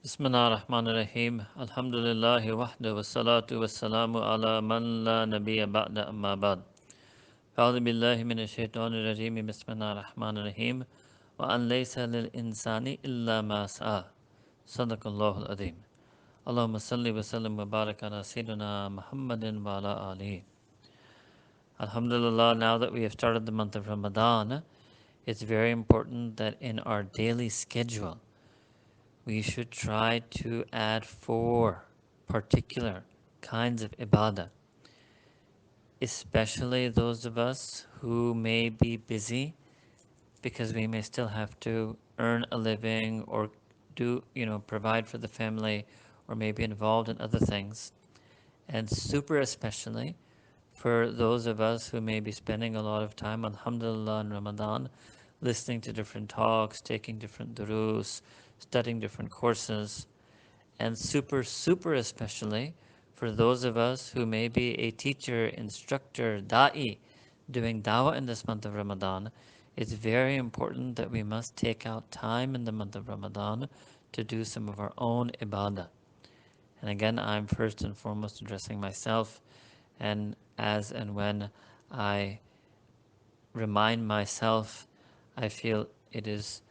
Bismillah ar-Rahman ar-Rahim. Alhamdulillahi wahda wa salatu wa salamu ala man la nabiyya ba'da amma ba'd. A'udhu billahi minash shaitanir rajeem. Bismillah ar-Rahman ar-Rahim. Wa an laysa lil insani illa ma sa'a. Sadaqallahu al-azim. Allahumma salli wa sallim wa barak ala Sayyidina Muhammadin wa ala alihi. Alhamdulillah, now that we have started the month of Ramadan, it's very important that in our daily schedule, we should try to add 4 particular kinds of ibadah, especially those of us who may be busy because we may still have to earn a living or provide for the family or maybe involved in other things. And super especially for those of us who may be spending a lot of time, alhamdulillah, in Ramadan, listening to different talks, taking different durus, studying different courses, and super especially for those of us who may be a teacher, instructor, da'i, doing dawah in this month of Ramadan. It's very important that we must take out time in the month of Ramadan to do some of our own ibadah. And again, I'm first and foremost addressing myself, and as and when I remind myself, I feel it is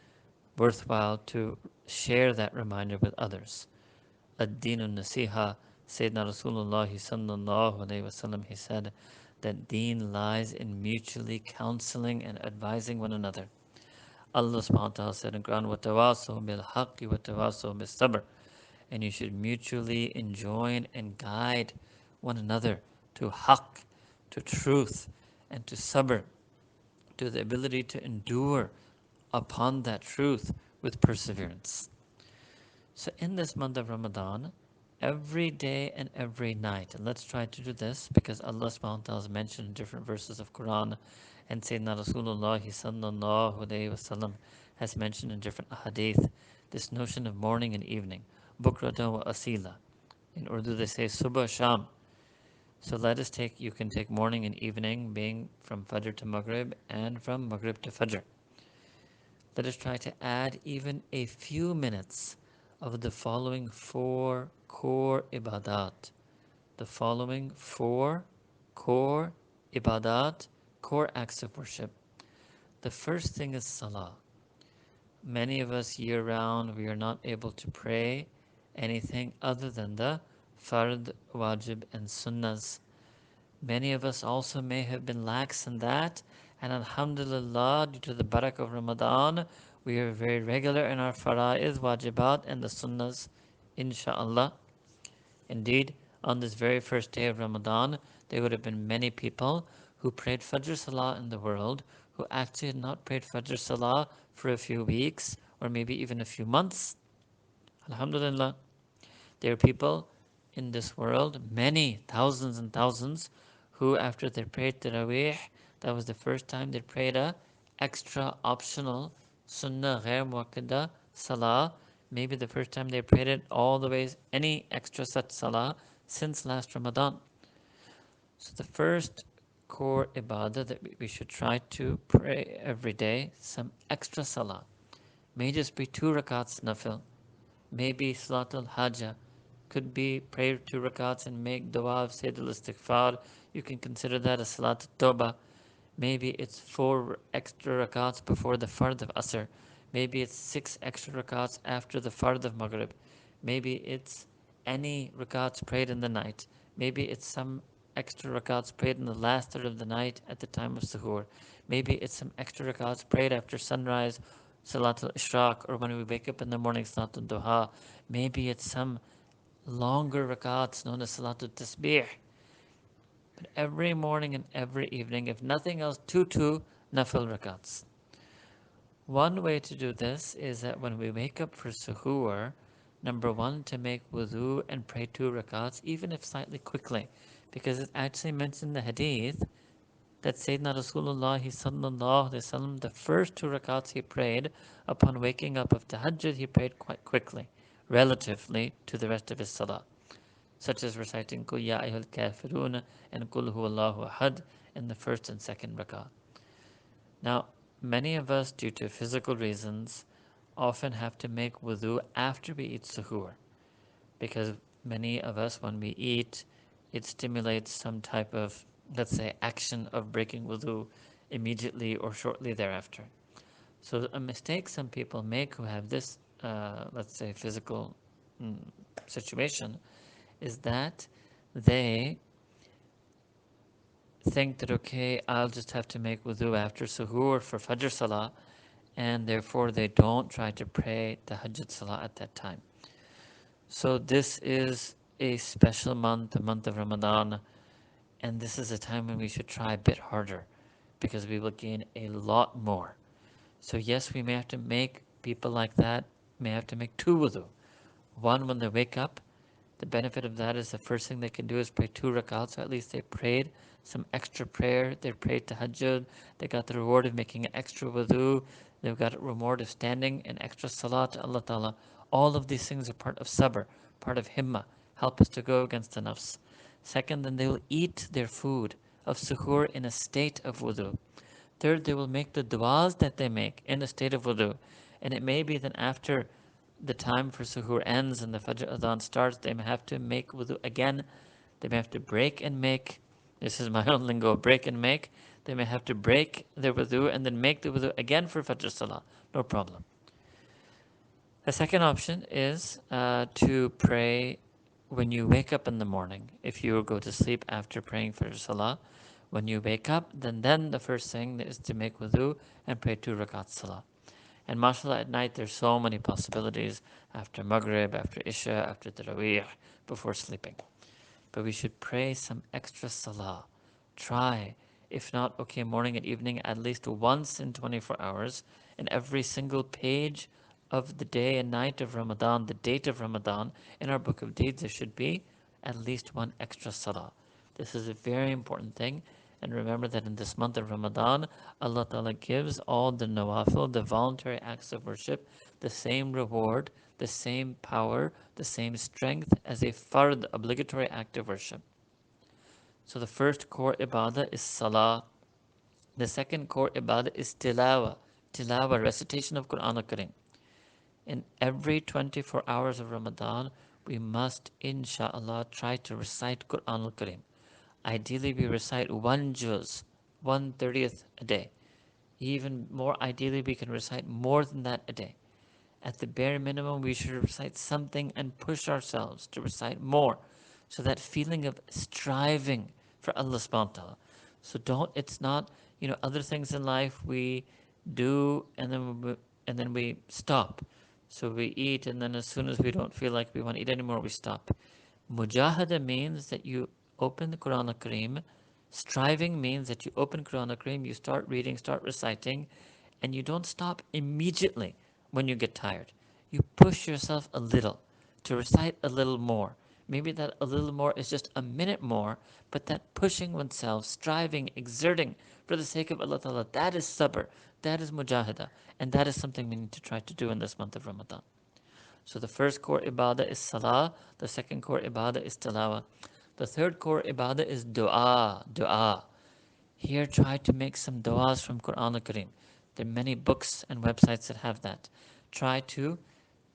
worthwhile to share that reminder with others. Ad-Deen nasiha, Sayyidina Rasulullah sallallahu alayhi wasallam, he said that deen lies in mutually counseling and advising one another. Allah subhanahu wa ta'ala said in Quran, وَتَوَاصَوْا بِالْحَقِّ وَتَوَاصَوْا بِالصَّبْرِ, and you should mutually enjoin and guide one another to haqq, to truth, and to sabr, to the ability to endure upon that truth with perseverance. So in this month of Ramadan, every day and every night, and let's try to do this because Allah subhanahu wa ta'ala has mentioned in different verses of Quran, and Sayyidina Rasulullah sallallahu alayhi wasallam has mentioned in different hadith this notion of morning and evening, bukratan wa asila. In Urdu they say subah sham. So you can take morning and evening, being from Fajr to Maghrib and from Maghrib to Fajr. Let us try to add even a few minutes of the following 4 core ibadat. The following 4 core ibadat, core acts of worship. The first thing is Salah. Many of us year round, we are not able to pray anything other than the Fard, Wajib and Sunnahs. Many of us also may have been lax in that, and alhamdulillah, due to the barakah of Ramadan, we are very regular in our fara'id, wajibat, and the sunnahs, insha'Allah. Indeed, on this very first day of Ramadan, there would have been many people who prayed Fajr Salah in the world who actually had not prayed Fajr Salah for a few weeks or maybe even a few months. Alhamdulillah. There are people in this world, many thousands and thousands, who after they prayed Taraweeh, that was the first time they prayed a extra optional Sunnah Ghair Muakkada Salah, maybe the first time they prayed it all the way, any extra such Salah since last Ramadan. So the first core ibadah that we should try to pray every day, some extra Salah. May just be 2 rakats nafil, maybe Salatul Hajjah, could be pray 2 rakats and make dua of Sayyid al-Istighfar. You can consider that a Salat Tawbah. Maybe it's 4 extra rakats before the Fard of Asr. Maybe it's 6 extra rakats after the Fard of Maghrib. Maybe it's any rakats prayed in the night. Maybe it's some extra rakats prayed in the last third of the night at the time of suhoor. Maybe it's some extra rakats prayed after sunrise, Salatul Ishraq, or when we wake up in the morning, Salatul Duha. Maybe it's some longer rakats known as Salatul Tasbih. But every morning and every evening, if nothing else, 2 nafil rakats. One way to do this is that when we wake up for suhoor, number 1, to make wudu and pray 2 rakats, even if slightly quickly, because it actually mentioned in the hadith that Sayyidina Rasulullah sallallahu alaihi wasallam, the first 2 rakats he prayed upon waking up of tahajjud, he prayed quite quickly, relatively to the rest of his salah, such as reciting Qul Ya Ayyuhal Kafirun and Qul Huwallahu Ahad in the first and second rak'ah. Now, many of us, due to physical reasons, often have to make wudu after we eat suhoor, because many of us, when we eat, it stimulates some type of, let's say, action of breaking wudu immediately or shortly thereafter. So a mistake some people make who have this, let's say, physical mm, situation is that they think that, okay, I'll just have to make wudu after suhoor for Fajr Salah, and therefore they don't try to pray Tahajjud Salah at that time. So this is a special month, the month of Ramadan, and this is a time when we should try a bit harder because we will gain a lot more. So yes, we may have to make people like that may have to make two wudu. One when they wake up. The benefit of that is the first thing they can do is pray two rakats. So at least they prayed some extra prayer. They prayed tahajjud. They got the reward of making an extra wudu. They've got a reward of standing an extra salah to Allah Ta'ala. All of these things are part of sabr, part of himma. Help us to go against the nafs. Second, then they will eat their food of suhoor in a state of wudu. Third, they will make the du'as that they make in a state of wudu. And it may be that after the time for suhoor ends and the Fajr Adhan starts, they may have to make wudu again. They may have to break and make. This is my own lingo, break and make. They may have to break their wudu and then make the wudu again for Fajr Salah. No problem. The second option is to pray when you wake up in the morning. If you go to sleep after praying Fajr Salah, when you wake up, then the first thing is to make wudu and pray 2 rakat Salah. And mashallah, at night there's so many possibilities after Maghrib, after Isha, after Taraweeh, before sleeping. But we should pray some extra salah. Try, if not, okay, morning and evening, at least once in 24 hours, in every single page of the day and night of Ramadan, the date of Ramadan, in our book of deeds, there should be at least one extra salah. This is a very important thing. And remember that in this month of Ramadan, Allah Ta'ala gives all the nawafil, the voluntary acts of worship, the same reward, the same power, the same strength as a fard, obligatory act of worship. So the first core ibadah is salah. The second core ibadah is tilawah. Tilawah, recitation of Quran al-Karim. In every 24 hours of Ramadan, we must, insha'Allah, try to recite Quran al-Karim. Ideally, we recite one juz, 1/30th a day. Even more ideally, we can recite more than that a day. At the bare minimum, we should recite something and push ourselves to recite more. So that feeling of striving for Allah subhanahu wa ta'ala. So it's not, other things in life we do and then we stop. So we eat and then as soon as we don't feel like we want to eat anymore, we stop. Mujahada means that you open the Quran al-Kareem. Striving means that you open Quran al-Kareem, you start reading, start reciting, and you don't stop immediately when you get tired. You push yourself a little to recite a little more. Maybe that a little more is just a minute more, but that pushing oneself, striving, exerting for the sake of Allah Ta'ala, that is sabr, that is mujahada, and that is something we need to try to do in this month of Ramadan. So the first core ibadah is salah, the second core ibadah is tilawah. The third core ibadah is dua. Here try to make some du'as from Quran al-Kareem. There are many books and websites that have that. Try to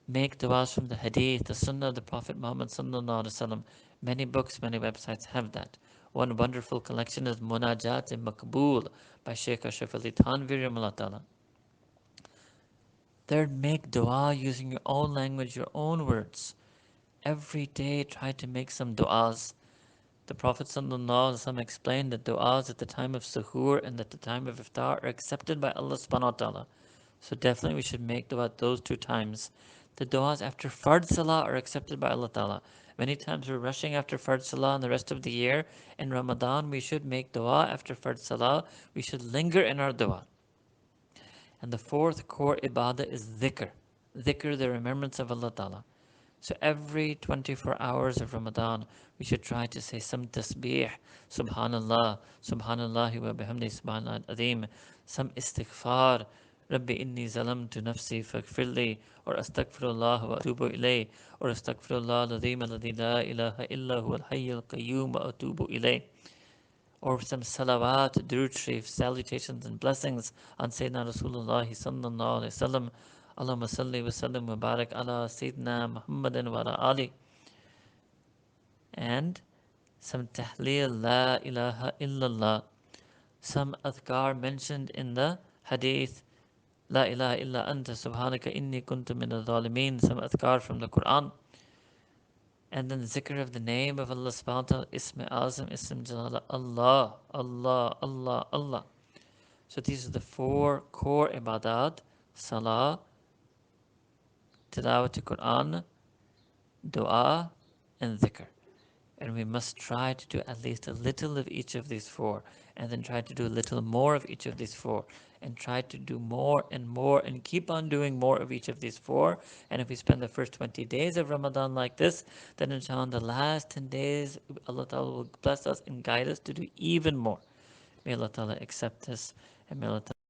make du'as from the hadith, the sunnah of the Prophet Muhammad sallallahu alaihi wasallam. Many books, many websites have that. One wonderful collection is Munajat Maqbool by Shaykh Ashraf Ali Thanvi Rahimahullah. Third, make dua using your own language, your own words. Every day try to make some du'as. The Prophet ﷺ explained that du'as at the time of suhoor and at the time of iftar are accepted by Allah subhanahu wa ta'ala. So definitely we should make dua at those 2 times. The du'as after fard salah are accepted by Allah ta'ala. Many times we're rushing after fard salah and the rest of the year. In Ramadan we should make dua after fard salah. We should linger in our dua. And the fourth core ibadah is dhikr. Dhikr, the remembrance of Allah ta'ala. So every 24 hours of Ramadan, we should try to say some tasbih, subhanallah, subhanallah wa bihamdi subhanallah azim, some istighfar, Rabbi inni zalamtu nafsi faghfirli, or astaghfirullah wa atubu ilayh, or astaghfirullah al-azim alladhi la ilaha illa huwa al-hayy al-qayyum wa atubu ilayh. Or some salawat, durood sharif, salutations and blessings on Sayyidina Rasulullah sallallahu alayhi wa sallam. Allahumma salli wa sallim wa barak ala Sayyidina Muhammadin wa ala Ali. And some tahleel, la ilaha illallah. Some adhkar mentioned in the hadith, la ilaha illa anta subhanaka inni kuntu min al-zalimin. Some adhkar from the Quran. And then zikr of the name of Allah subhanahu wa ta'ala, Ism Azam, Ism Jalala, Allah, Allah, Allah, Allah. So these are the four core ibadat: Salah, Tilawah to Quran, Dua, and Dhikr. And we must try to do at least a little of each of these four, and then try to do a little more of each of these four, and try to do more and more, and keep on doing more of each of these four. And if we spend the first 20 days of Ramadan like this, then inshallah, the last 10 days, Allah Ta'ala will bless us and guide us to do even more. May Allah Ta'ala accept this, and may Allah Ta'ala